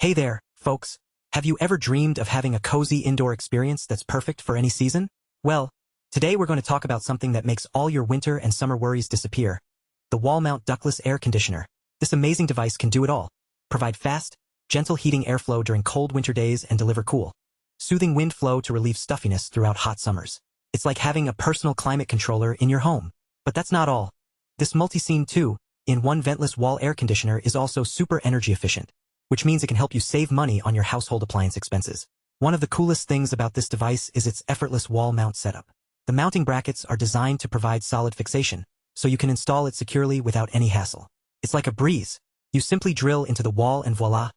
Hey there, folks. Have you ever dreamed of having a cozy indoor experience that's perfect for any season? Well, today we're going to talk about something that makes all your winter and summer worries disappear. The wall-mount ductless air conditioner. This amazing device can do it all. Provide fast, gentle heating airflow during cold winter days and deliver cool, soothing wind flow to relieve stuffiness throughout hot summers. It's like having a personal climate controller in your home. But that's not all. This multi-scene 2-in-1 ventless wall air conditioner is also super energy efficient, which means it can help you save money on your household appliance expenses. One of the coolest things about this device is its effortless wall mount setup. The mounting brackets are designed to provide solid fixation, so you can install it securely without any hassle. It's like a breeze. You simply drill into the wall and voila,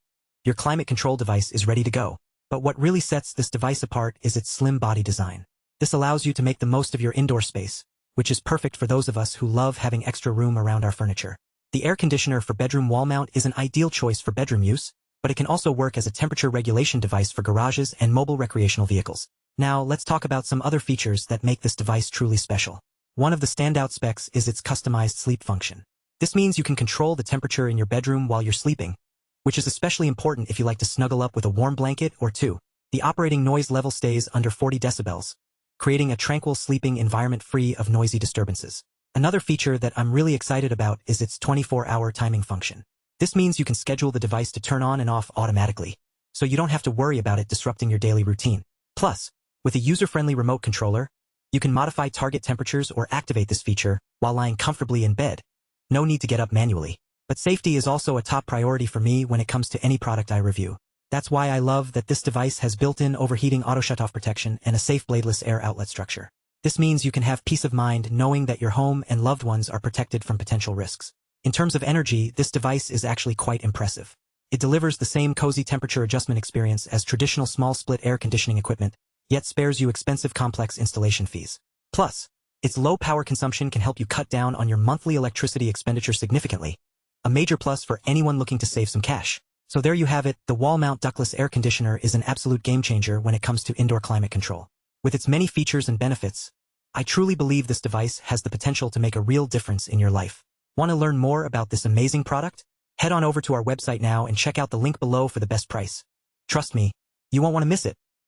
your climate control device is ready to go. But what really sets this device apart is its slim body design. This allows you to make the most of your indoor space, which is perfect for those of us who love having extra room around our furniture. The air conditioner for bedroom wall mount is an ideal choice for bedroom use, but it can also work as a temperature regulation device for garages and mobile recreational vehicles. Now, let's talk about some other features that make this device truly special. One of the standout specs is its customized sleep function. This means you can control the temperature in your bedroom while you're sleeping, which is especially important if you like to snuggle up with a warm blanket or two. The operating noise level stays under 40 decibels, creating a tranquil sleeping environment free of noisy disturbances. Another feature that I'm really excited about is its 24-hour timing function. This means you can schedule the device to turn on and off automatically, so you don't have to worry about it disrupting your daily routine. Plus, with a user-friendly remote controller, you can modify target temperatures or activate this feature while lying comfortably in bed. No need to get up manually. But safety is also a top priority for me when it comes to any product I review. That's why I love that this device has built-in overheating auto shutoff protection and a safe bladeless air outlet structure. This means you can have peace of mind knowing that your home and loved ones are protected from potential risks. In terms of energy, this device is actually quite impressive. It delivers the same cozy temperature adjustment experience as traditional small split air conditioning equipment, yet spares you expensive complex installation fees. Plus, its low power consumption can help you cut down on your monthly electricity expenditure significantly, a major plus for anyone looking to save some cash. So there you have it, the wall-mount ductless air conditioner is an absolute game-changer when it comes to indoor climate control. With its many features and benefits, I truly believe this device has the potential to make a real difference in your life. Want to learn more about this amazing product? Head on over to our website now and check out the link below for the best price. Trust me, you won't want to miss it.